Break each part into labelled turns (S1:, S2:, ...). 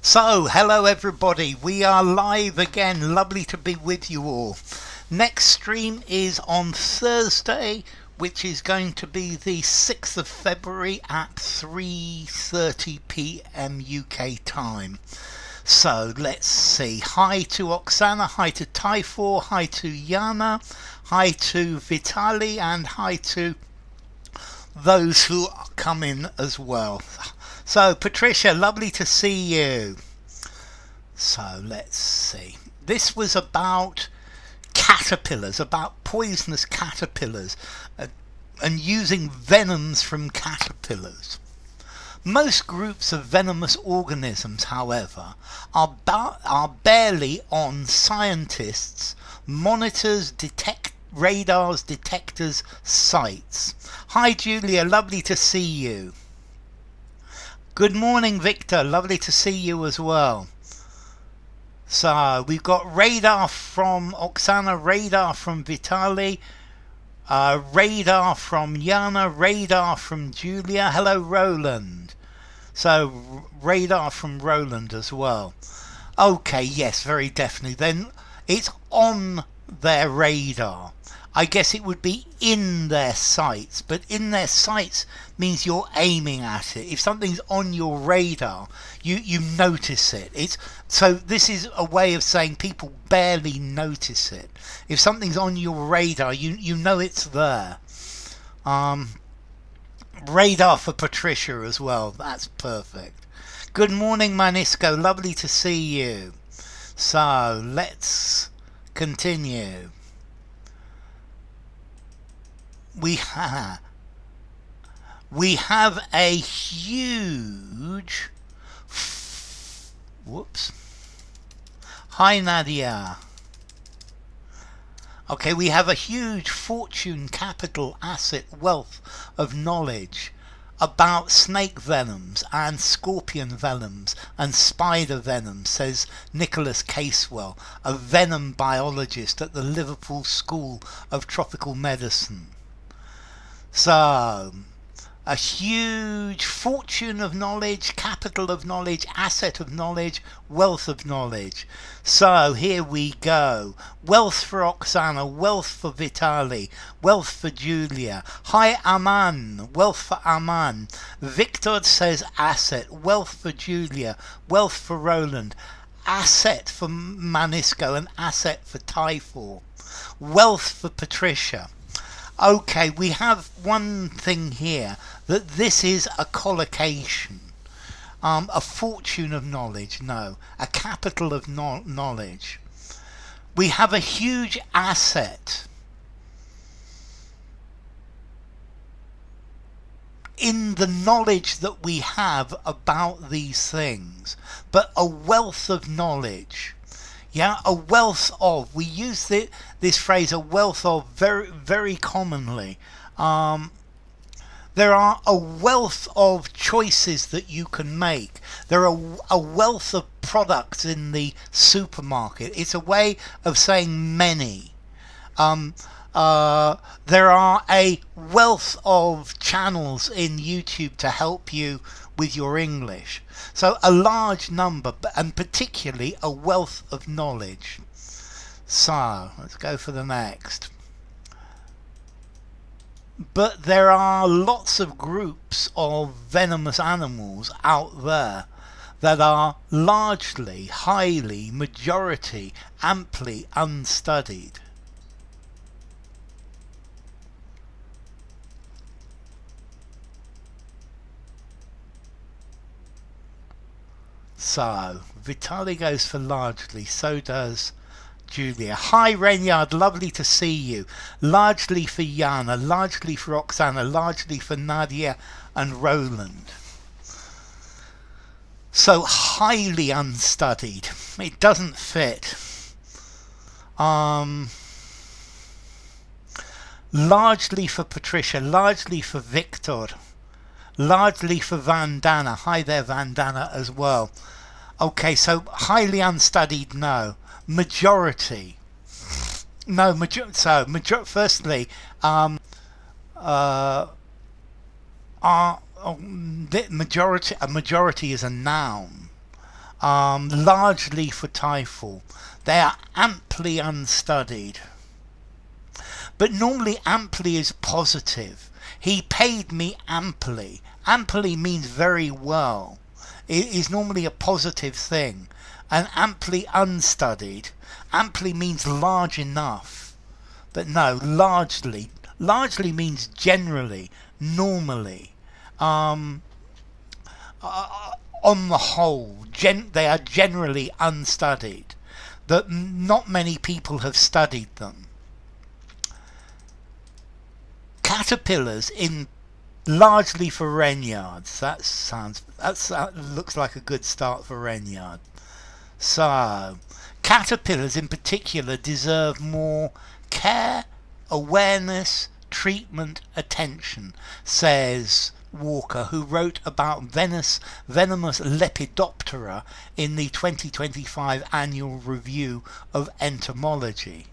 S1: So, hello everybody, we are live again, lovely to be with you all. Next stream is on Thursday, which is going to be the 6th of February at 3:30 p.m. UK time. So, let's see. Hi to Oksana, hi to Typhor, hi to Yana, hi to Vitali, and hi to those who come in as well. So, Patricia, lovely to see you. So, let's see. This was about caterpillars, about poisonous caterpillars, and using venoms from caterpillars. Most groups of venomous organisms, however, are barely on scientists, monitors, radars, detectors, sites. Hi Julia, lovely to see you. Good morning Victor, lovely to see you as well. So we've got radar from Oksana, radar from Vitali, radar from Yana, radar from Julia. Hello Roland. So radar from Roland as well. Okay, yes, very definitely. Then it's on their radar. I guess it would be in their sights, but in their sights means you're aiming at it. If something's on your radar, you notice it. So this is a way of saying people barely notice it. If something's on your radar, you know it's there. Radar for Patricia as well. That's perfect. Good morning, Manisco. Lovely to see you. So let's continue. We have a huge Hi Nadia. Okay, we have a huge fortune, capital, asset, wealth of knowledge about snake venoms and scorpion venoms and spider venoms, says Nicholas Casewell, a venom biologist at the Liverpool School of Tropical Medicine. So, a huge fortune of knowledge, capital of knowledge, asset of knowledge, wealth of knowledge. So here we go. Wealth for Oksana, wealth for Vitali, wealth for Julia. Hi Aman, wealth for Aman. Victor says asset, wealth for Julia, wealth for Roland, asset for Manisco, and asset for Typhor. Wealth for Patricia. Okay, we have one thing here, that this is a collocation. A fortune of knowledge, no. A capital of knowledge. We have a huge asset in the knowledge that we have about these things, but a wealth of knowledge. Yeah, a wealth of. We use this phrase, a wealth of, very, very commonly. There are a wealth of choices that you can make. There are a wealth of products in the supermarket. It's a way of saying many. There are a wealth of channels in YouTube to help you with your English. So a large number, and particularly a wealth of knowledge. So let's go for the next. But there are lots of groups of venomous animals out there that are largely, highly, majority, amply unstudied. So, Vitali goes for largely, so does Julia. Hi Renyard, lovely to see you. Largely for Yana, largely for Oksana, largely for Nadia and Roland. So, highly unstudied. It doesn't fit. Largely for Patricia, largely for Victor, largely for Vandana. Hi there Vandana as well. Okay, so highly unstudied, no. Majority. No, firstly, majority is a noun. largely for typhal. They are amply unstudied. But normally amply is positive. He paid me amply. Amply means very well. It is normally a positive thing. And amply unstudied. Amply means large enough. But no, largely. Largely means generally, normally. On the whole, they are generally unstudied. That not many people have studied them. Caterpillars in largely for wrenyards. That looks like a good start for wrenyard. So, caterpillars in particular deserve more care, awareness, treatment, attention, says Walker, who wrote about venomous Lepidoptera in the 2025 Annual Review of Entomology.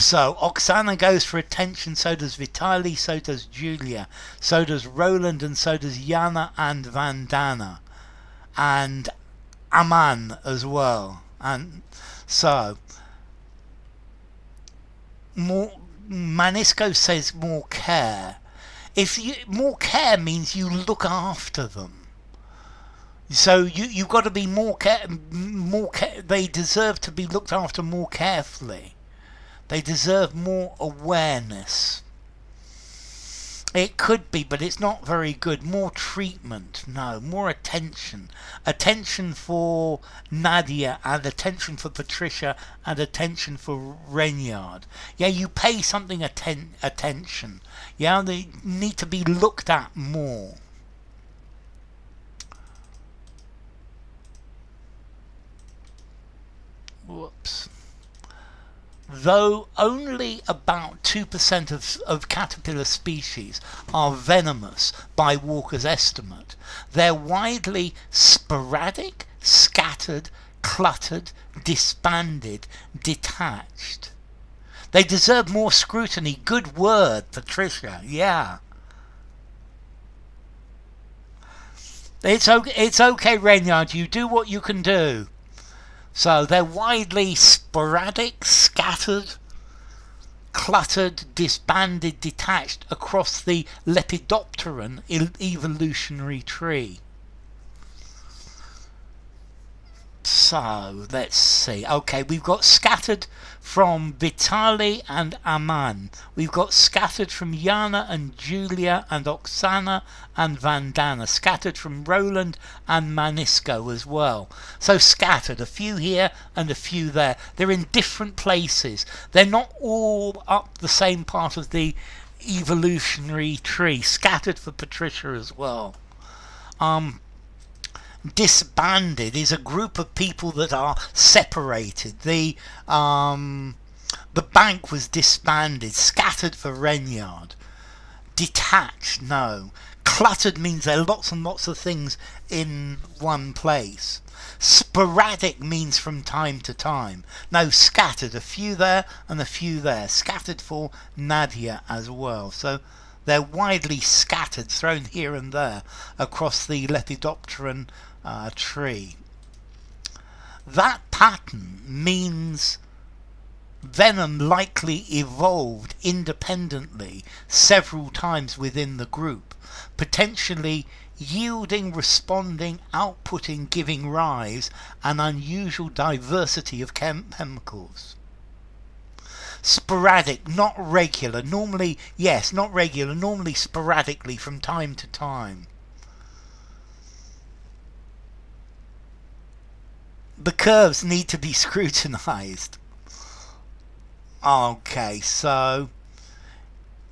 S1: So, Oksana goes for attention, so does Vitali, so does Julia, so does Roland, and so does Yana and Vandana. And Aman as well. And so, Manisco says more care. More care means you look after them. So you've got to be more care. They deserve to be looked after more carefully. They deserve more awareness. It could be, but it's not very good. More treatment. No, more attention. Attention for Nadia, and attention for Patricia, and attention for Renyard. Yeah, you pay something attention. Yeah, they need to be looked at more. Whoops. Though only about 2% of caterpillar species are venomous by Walker's estimate, they're widely sporadic, scattered, cluttered, disbanded, detached. They deserve more scrutiny. Good word, Patricia. Yeah. It's okay, Renyard. You do what you can do. So they're widely sporadic, scattered, cluttered, disbanded, detached across the Lepidopteran evolutionary tree. So, let's see. Okay, we've got scattered from Vitali and Aman. We've got scattered from Yana and Julia and Oksana and Vandana. Scattered from Roland and Manisco as well. So scattered, a few here and a few there. They're in different places. They're not all up the same part of the evolutionary tree. Scattered for Patricia as well. Disbanded is a group of people that are separated. The bank was disbanded. Scattered for Renyard. Detached, no. Cluttered means there are lots and lots of things in one place. Sporadic means from time to time. No, scattered, a few there and a few there. Scattered for Nadia as well. So they're widely scattered, thrown here and there across the Lepidopteran tree. That pattern means venom likely evolved independently several times within the group, potentially yielding, responding, outputting, giving rise an unusual diversity of chemicals. Sporadic, not regular. Normally, yes, not regular. Normally sporadically from time to time. The curves need to be scrutinized. Okay, so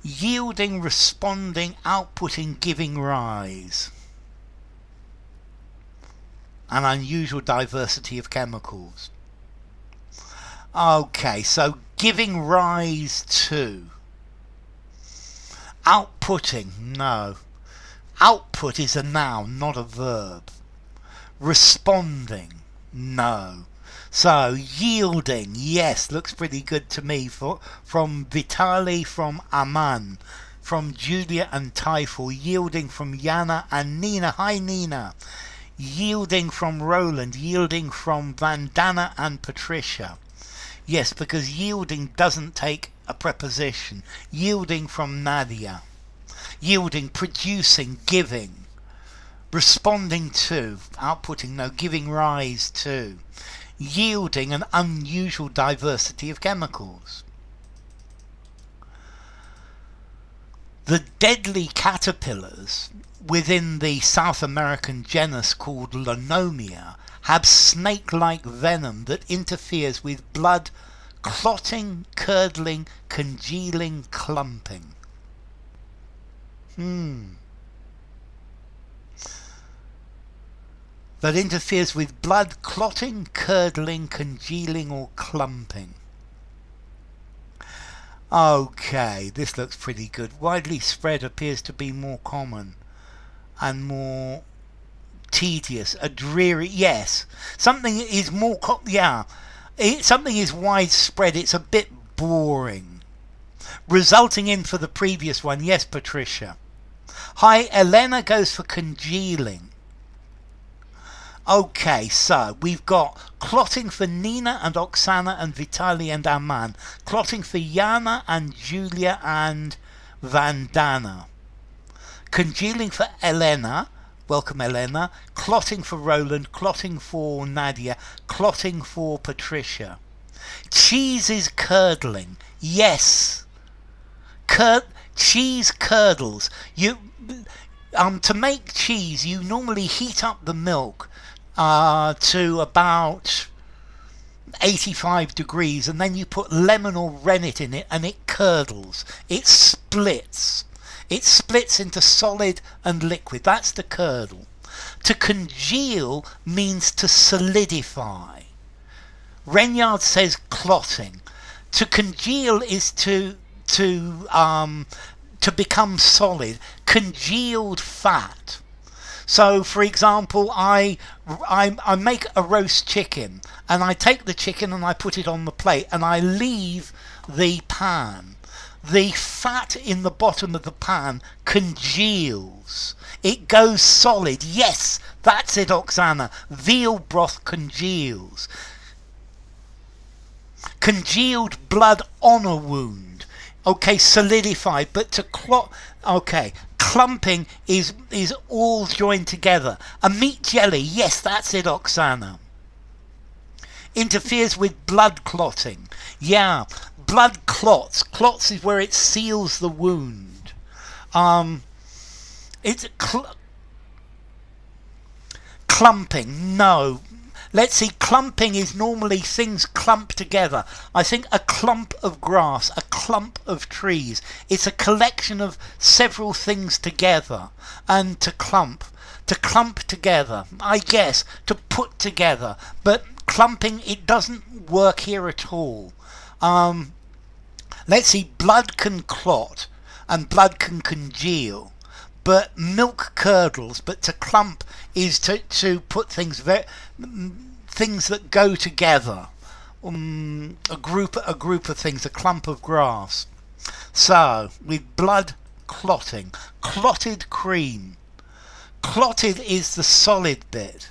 S1: yielding, responding, outputting, giving rise. An unusual diversity of chemicals. Okay, so giving rise to. Outputting, no. Output is a noun, not a verb. Responding, no. So yielding, yes, looks pretty good to me. From Vitali, from Aman. from Julia and Typhon, yielding from Yana and Nina. Hi Nina. Yielding from Roland, yielding from Vandana and Patricia. Yes, because yielding doesn't take a preposition. Yielding from Nadia. Yielding, producing, giving. Responding to, outputting, no, giving rise to. Yielding an unusual diversity of chemicals. The deadly caterpillars within the South American genus called Lonomia have snake-like venom that interferes with blood clotting, curdling, congealing, clumping. That interferes with blood clotting, curdling, congealing or clumping. Okay, this looks pretty good. Widely spread appears to be more common and more tedious. A dreary, yes. Something is more, something is widespread. It's a bit boring. Resulting in for the previous one, yes, Patricia. Hi, Elena goes for congealing. Okay, so we've got clotting for Nina and Oksana and Vitali and Aman. Clotting for Yana and Julia and Vandana. Congealing for Elena. Welcome, Elena. Clotting for Roland. Clotting for Nadia. Clotting for Patricia. Cheese is curdling. Yes. Cheese curdles. To make cheese, you normally heat up the milk to about 85 degrees, and then you put lemon or rennet in it and it curdles. It splits. It splits into solid and liquid. That's the curdle. To congeal means to solidify. Renyard says clotting. To congeal is to become solid. Congealed fat. So, for example, I make a roast chicken, and I take the chicken and I put it on the plate, and I leave the pan. The fat in the bottom of the pan congeals. It goes solid. Yes, that's it, Oksana. Veal broth congeals. Congealed blood on a wound. Okay, solidified, but to clot. Okay, clumping is all joined together. A meat jelly, yes, that's it, Oksana. Interferes with blood clotting. Yeah, blood clots. Clots is where it seals the wound. It's clumping. No. Let's see, clumping is normally things clump together. I think a clump of grass, a clump of trees. It's a collection of several things together. And to clump together, I guess, to put together. But clumping, it doesn't work here at all. Let's see, blood can clot and blood can congeal. But milk curdles, but to clump is to put things things that go together. A group of things, a clump of grass. So, with blood clotting, clotted cream. Clotted is the solid bit.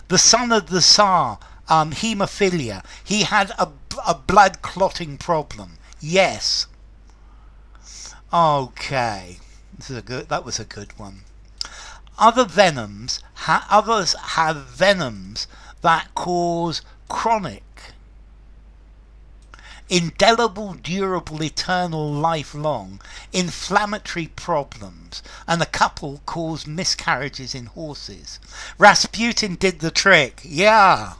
S1: The son of the Tsar, haemophilia, he had a blood clotting problem. Yes. Okay. That was a good one. Others have venoms that cause chronic, indelible, durable, eternal, lifelong, inflammatory problems, and a couple cause miscarriages in horses. Rasputin did the trick, yeah.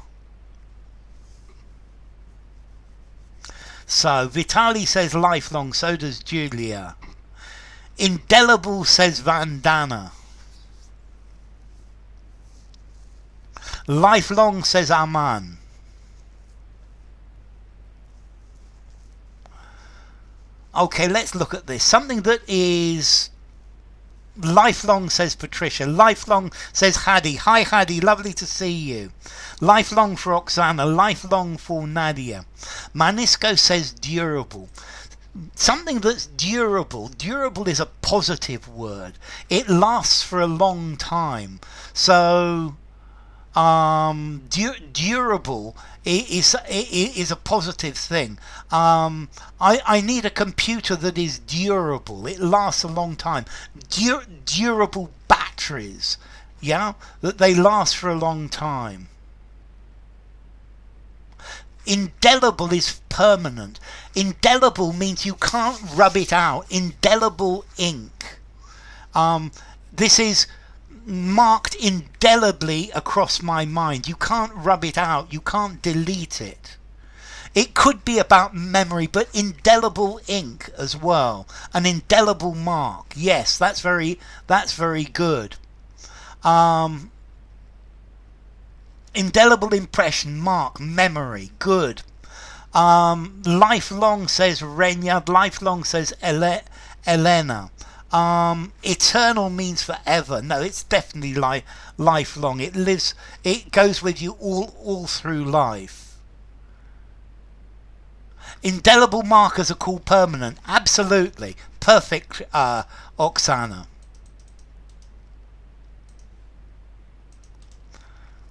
S1: So, Vitali says lifelong, so does Julia. Indelible, says Vandana. Lifelong, says Aman. Okay, let's look at this. Something that is lifelong, says Patricia. Lifelong, says Hadi. Hi Hadi, lovely to see you. Lifelong for Oksana. Lifelong for Nadia. Manisco says durable. Something that's durable. Durable is a positive word. It lasts for a long time. So durable is a positive thing. I need a computer that is durable. It lasts a long time. Durable batteries, yeah, that they last for a long time. Indelible is permanent. Indelible means you can't rub it out. Indelible ink. This is marked indelibly across my mind. You can't rub it out. You can't delete it. It could be about memory, but indelible ink as well. An indelible mark. Yes, that's very good. Indelible impression, mark, memory, good. Lifelong, says Renyard. Lifelong, says Elena. Eternal means forever. No, it's definitely lifelong. It lives. It goes with you all through life. Indelible markers are called permanent. Absolutely perfect, Oksana.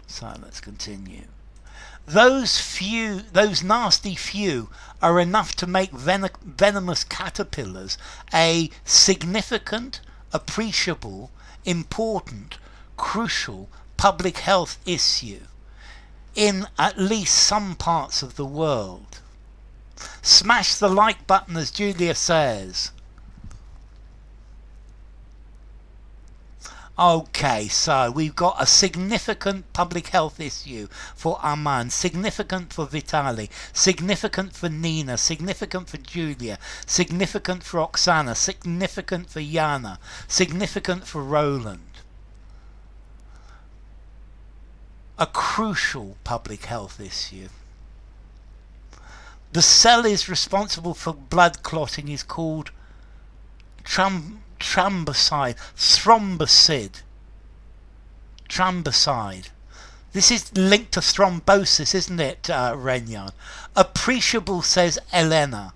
S1: So let's continue. Those nasty few are enough to make venomous caterpillars a significant, appreciable, important, crucial public health issue in at least some parts of the world. Smash the like button, as Julia says. Okay, so we've got a significant public health issue for Aman, significant for Vitali, significant for Nina, significant for Julia, significant for Oksana, significant for Yana, significant for Roland. A crucial public health issue. The cell is responsible for blood clotting is called thrombocide. This is linked to thrombosis, isn't it, Renyard? Appreciable, says Elena.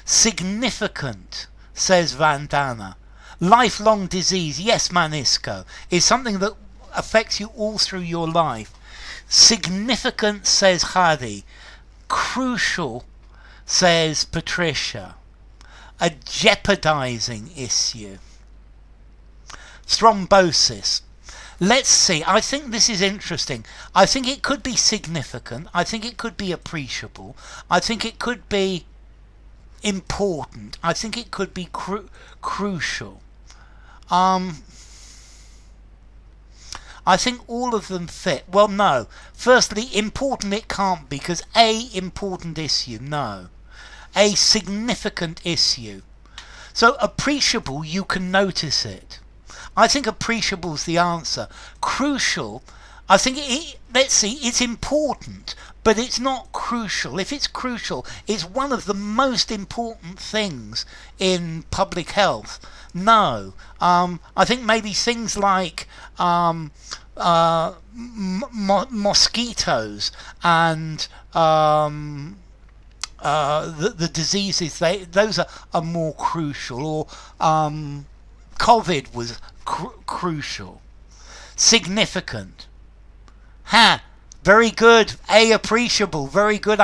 S1: Significant, says Vandana. Lifelong disease, yes, Manisco, is something that affects you all through your life. Significant, says Hadi. Crucial, says Patricia. A jeopardizing issue. Thrombosis. Let's see. I think this is interesting. I think it could be significant. I think it could be appreciable. I think it could be important. I think it could be crucial. I think all of them fit. Well, no. Firstly, important it can't be, because a important issue, no. A significant issue. So appreciable, you can notice it. I think appreciable's the answer. Crucial, I think let's see, it's important, but it's not crucial. If it's crucial, it's one of the most important things in public health. No. I think maybe things like mosquitoes and the diseases, those are more crucial. Or COVID was crucial. Significant. Very good. A, appreciable. Very good,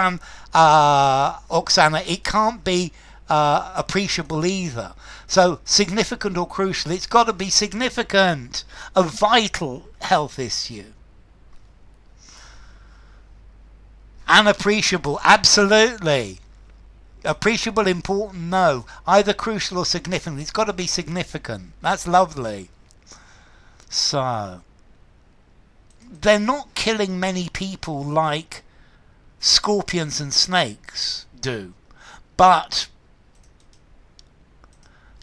S1: Oksana. It can't be appreciable either. So significant or crucial, it's got to be significant. A vital health issue. Unappreciable, absolutely. Appreciable, important, no. Either crucial or significant. It's got to be significant. That's lovely. So they're not killing many people like scorpions and snakes do, but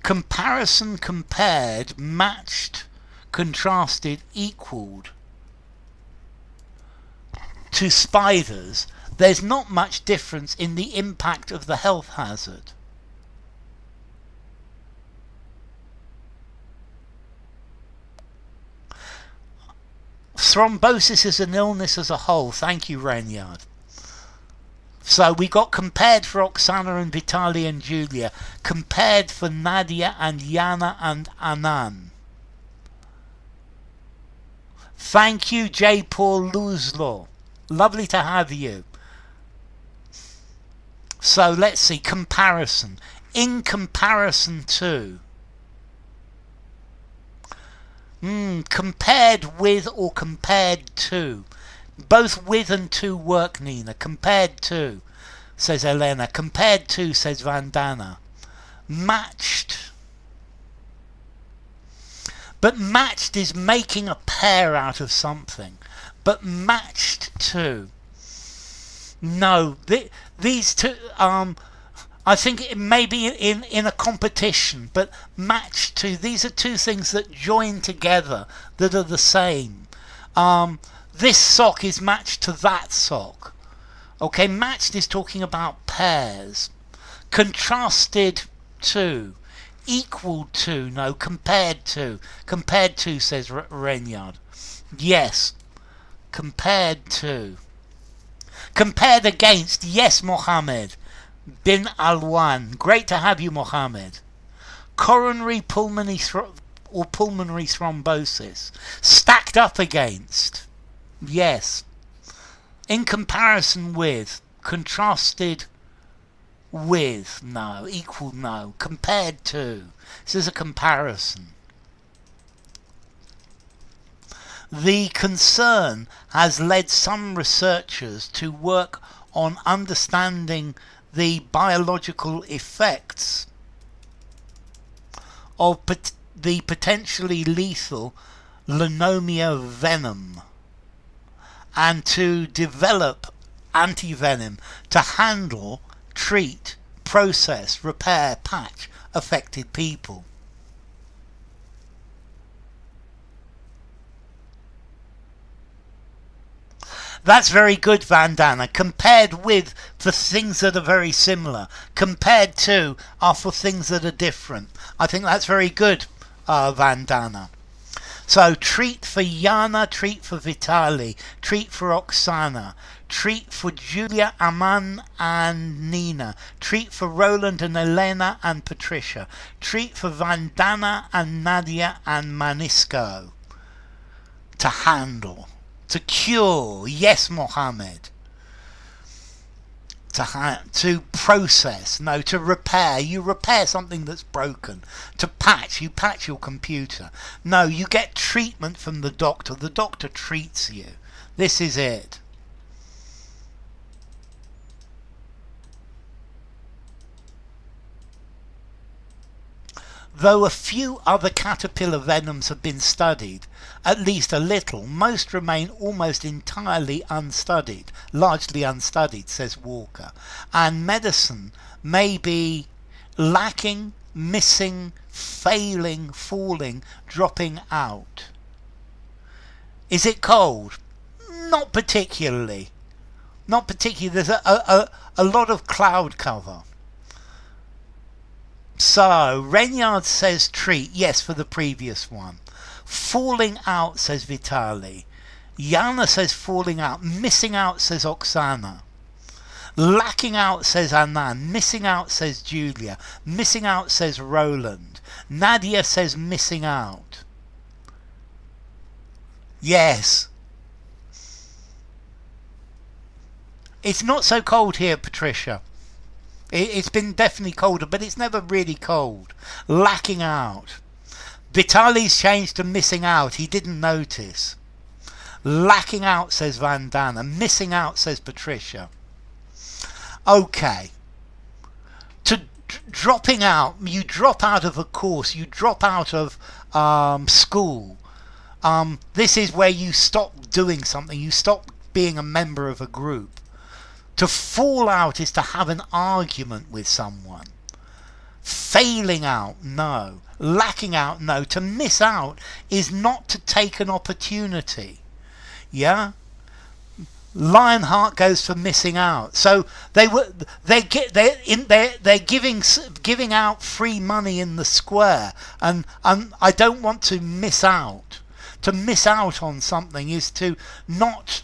S1: comparison, compared, matched, contrasted, equaled to spiders, there's not much difference in the impact of the health hazard. Thrombosis is an illness as a whole. Thank you, Renyard. So we got compared for Oksana and Vitaly and Julia, compared for Nadia and Yana and Anan. Thank you, J. Paul Luzlo. Lovely to have you. So let's see, comparison. In comparison to. Compared with or compared to. Both with and to work, Nina. Compared to, says Elena. Compared to, says Vandana. Matched. But matched is making a pair out of something. But matched to. No, these two, I think it may be in a competition, but matched to, these are two things that join together that are the same. This sock is matched to that sock. Okay, matched is talking about pairs. Contrasted to. Equal to, no, compared to. Compared to, says Renyard. Yes, compared to. Compared against, yes, Mohammed bin Alwan. Great to have you, Mohammed. Coronary pulmonary or pulmonary thrombosis. Stacked up against, yes. In comparison with, contrasted with, no. Equal, no. Compared to. This is a comparison. The concern has led some researchers to work on understanding the biological effects of the potentially lethal Lenomia venom, and to develop antivenom to handle, treat, process, repair, patch affected people. That's very good, Vandana. Compared with for things that are very similar. Compared to are for things that are different. I think that's very good, Vandana. So treat for Yana, treat for Vitaly, treat for Oksana, treat for Julia, Aman and Nina, treat for Roland and Elena and Patricia, treat for Vandana and Nadia and Manisko. To handle. To cure, yes, Mohammed. To process, no, to repair. You repair something that's broken. To patch, you patch your computer. No, you get treatment from the doctor. The doctor treats you. This is it. Though a few other caterpillar venoms have been studied, at least a little, most remain almost entirely unstudied, largely unstudied, says Walker, and medicine may be lacking, missing, failing, falling, dropping out. Is it cold? Not particularly. Not particularly. There's a lot of cloud cover. So, Renyard says treat, yes, for the previous one. Falling out, says Vitaly. Yana says falling out. Missing out, says Oksana. Lacking out, says Anan. Missing out, says Julia. Missing out, says Roland. Nadia says missing out. Yes. It's not so cold here, Patricia. It's been definitely colder, but it's never really cold. Lacking out. Vitaly's changed to missing out. He didn't notice. Lacking out, says Vandana. Missing out, says Patricia. Okay. To dropping out, you drop out of a course, you drop out of school. This is where you stop doing something. You stop being a member of a group. To fall out is to have an argument with someone. Failing out, no. Lacking out, no. To miss out is not to take an opportunity. Yeah? Lionheart goes for missing out. So they're giving out free money in the square, and I don't want to miss out. To miss out on something is to not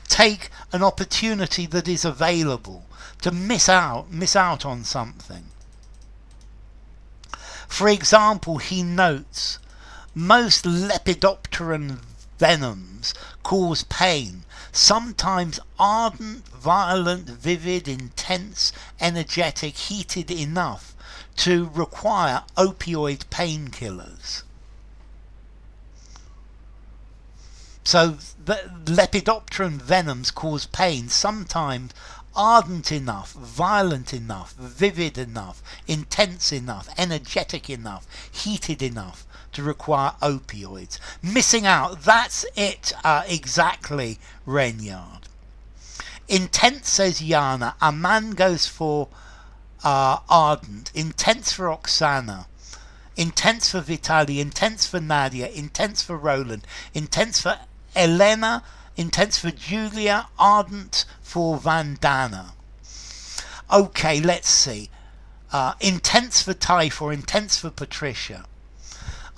S1: take an opportunity that is available. To miss out on something. For example, he notes, most Lepidopteran venoms cause pain, sometimes ardent, violent, vivid, intense, energetic, heated enough to require opioid painkillers. So the Lepidopteran venoms cause pain, sometimes ardent enough, violent enough, vivid enough, intense enough, energetic enough, heated enough to require opioids. Missing out, that's it exactly, Renyard. Intense, says Jana. A man goes for ardent. Intense for Oksana. Intense for Vitali. Intense for Nadia. Intense for Roland. Intense for Elena. Intense for Julia. Ardent for Vandana. Okay, let's see. Intense for Typhor. Intense for Patricia.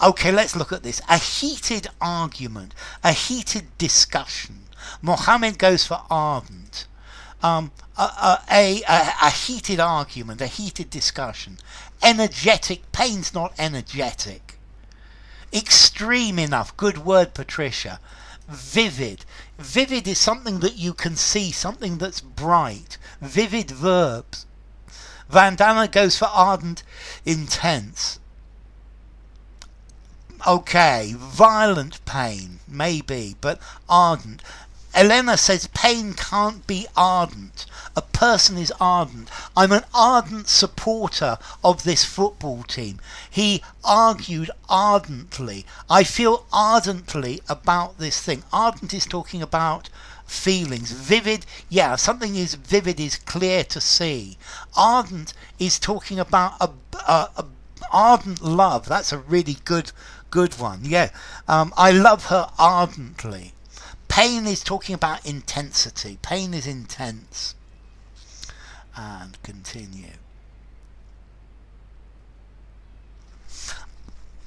S1: Okay, let's look at this. A heated argument. A heated discussion. Mohammed goes for ardent. A heated argument, a heated discussion. Energetic, pain's not energetic. Extreme enough, good word, Patricia. Vivid. Vivid is something that you can see, something that's bright. Vivid verbs. Vandana goes for ardent, intense. Okay, violent pain, maybe, but ardent. Elena says pain can't be ardent. A person is ardent. I'm an ardent supporter of this football team. He argued ardently. I feel ardently about this thing. Ardent is talking about feelings. Vivid, yeah, something is vivid is clear to see. Ardent is talking about a ardent love. That's a really good one. Yeah, I love her ardently. Pain is talking about intensity. Pain is intense. And continue.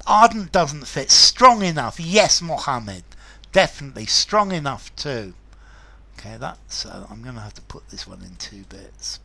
S1: Ardent doesn't fit. Strong enough. Yes, Mohammed. Definitely. Strong enough too. Okay, that's... I'm going to have to put this one in 2 bits.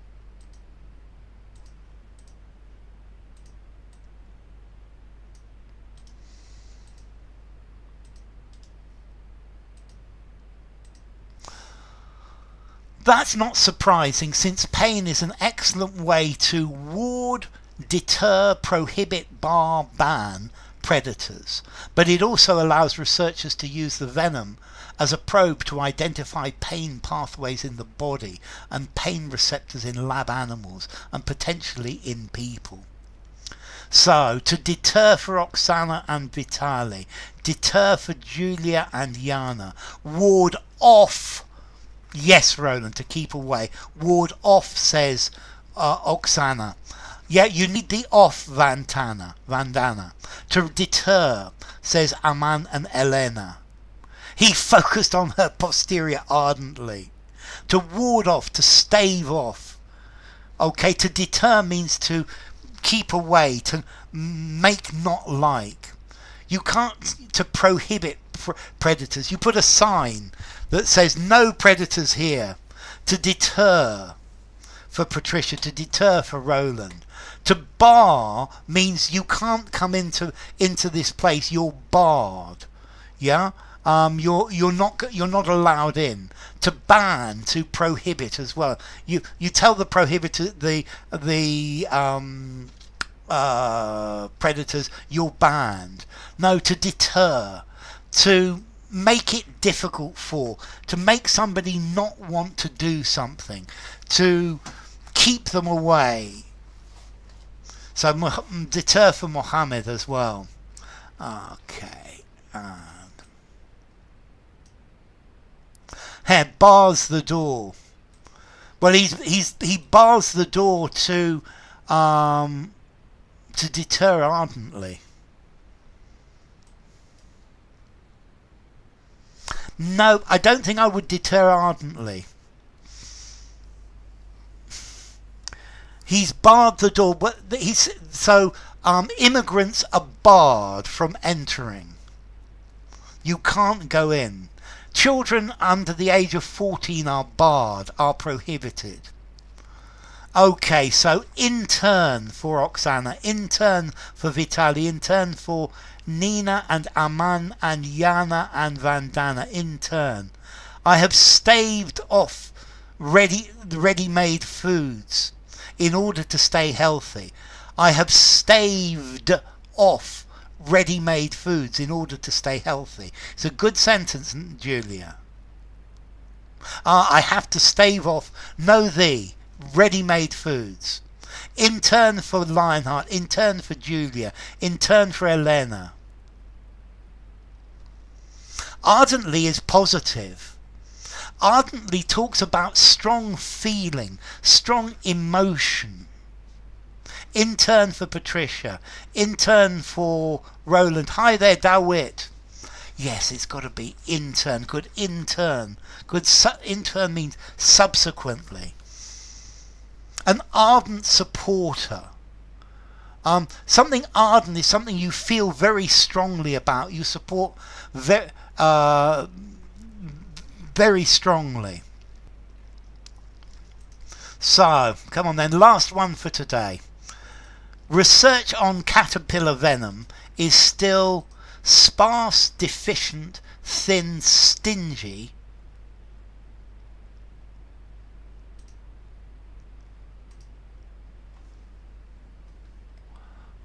S1: That's not surprising, since pain is an excellent way to ward, deter, prohibit, bar, ban predators. But it also allows researchers to use the venom as a probe to identify pain pathways in the body and pain receptors in lab animals and potentially in people. So, to deter for Oksana and Vitali, deter for Julia and Jana, ward off. Yes, Roland, to keep away. Ward off, says Oksana. Yeah, you need the off, Vandana. To deter, says Aman and Elena. He focused on her posterior ardently. To ward off, to stave off. Okay, to deter means to keep away, to make not like. You can't, to prohibit predators. You put a sign that says no predators here. To deter for Patricia, to deter for Roland. To bar means you can't come into this place. You're barred. Yeah, you're not allowed in. To ban, to prohibit as well. You tell the prohibited the predators you're banned. No, to deter, to make it difficult for, to make somebody not want to do something, to keep them away. So deter for Mohammed as well. Okay, and here, bars the door. Well, he bars the door to deter ardently. No, I don't think I would deter ardently. He's barred the door, but immigrants are barred from entering. You can't go in. Children under the age of 14 are barred, are prohibited. Okay, so intern for Oksana, intern for Vitali, intern for Nina and Aman and Yana and Vandana, intern. I have staved off ready-made foods in order to stay healthy. I have staved off ready-made foods in order to stay healthy. It's a good sentence, Julia. I have to stave off, know thee, ready-made foods. Intern for Lionheart, intern for Julia, intern for Elena. Ardently is positive. Ardently talks about strong feeling, strong emotion. Intern for Patricia, intern for Roland. Hi there, Dawit. Yes, it's got to be intern. Good intern. Good intern means subsequently. An ardent supporter. Something ardent is something you feel very strongly about. You support very strongly. So, come on then, last one for today. Research on caterpillar venom is still sparse, deficient, thin, stingy.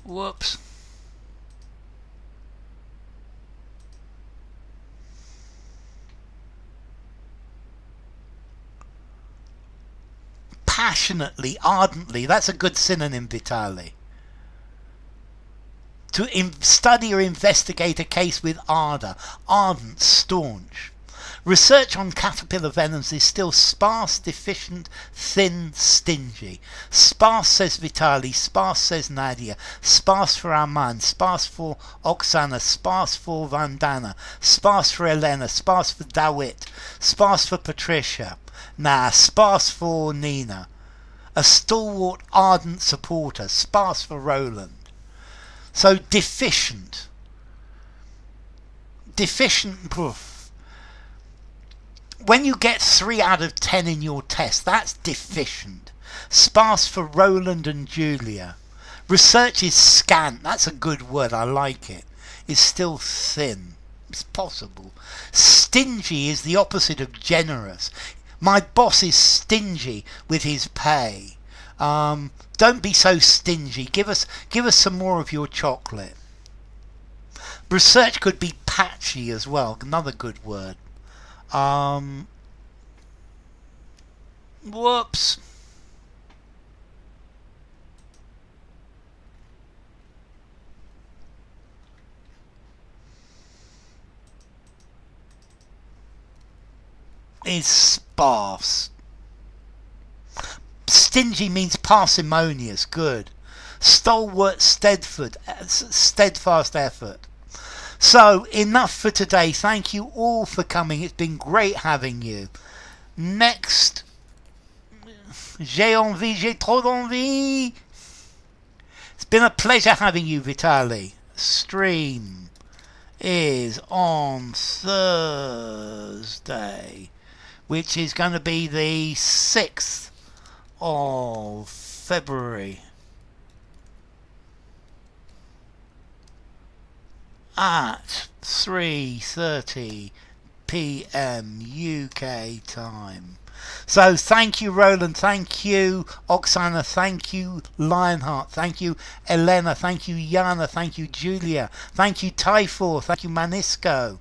S1: Whoops. Passionately, ardently, that's a good synonym, Vitali. To study or investigate a case with ardour, ardent, staunch. Research on caterpillar venoms is still sparse, deficient, thin, stingy. Sparse, says Vitali, sparse, says Nadia, sparse for Aman, sparse for Oksana, sparse for Vandana, sparse for Elena, sparse for Dawit, sparse for Patricia, sparse for Nina. A stalwart, ardent supporter, sparse for Roland. So deficient. Deficient proof. When you get 3 out of 10 in your test, that's deficient. Sparse for Roland and Julia. Research is scant. That's a good word. I like it. It's still thin. It's possible. Stingy is the opposite of generous. My boss is stingy with his pay. Don't be so stingy. Give us some more of your chocolate. Research could be patchy as well. Another good word. Whoops. Is sparse. Stingy means parsimonious. Good. Stalwart, steadfast effort. So, enough for today. Thank you all for coming. It's been great having you. Next, j'ai trop d'envie. It's been a pleasure having you, Vitali. Stream is on Thursday, which is going to be the 6th of February at 3:30 p.m. UK time. So thank you, Roland, thank you, Oksana, thank you, Lionheart, thank you, Elena, thank you, Yana, thank you, Julia, thank you, Typhor, thank you, Manisco.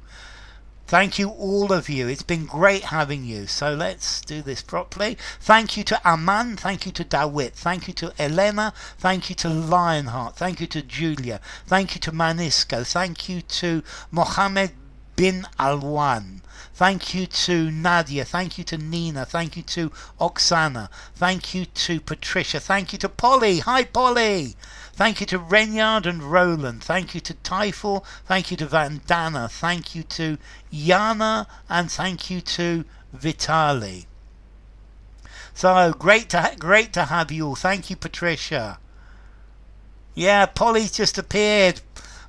S1: Thank you, all of you. It's been great having you. So let's do this properly. Thank you to Aman. Thank you to Dawit. Thank you to Elena. Thank you to Lionheart. Thank you to Julia. Thank you to Manisco. Thank you to Mohammed bin Alwan. Thank you to Nadia. Thank you to Nina. Thank you to Oksana. Thank you to Patricia. Thank you to Polly. Hi, Polly. Thank you to Renyard and Roland. Thank you to Typhor. Thank you to Vandana. Thank you to Yana. And thank you to Vitali. So great to have you all. Thank you, Patricia. Yeah, Polly's just appeared.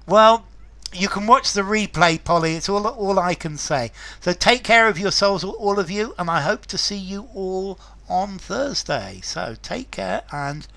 S1: Well, You can watch the replay, Polly. It's all I can say. So take care of yourselves, all of you, and I hope to see you all on Thursday. So take care and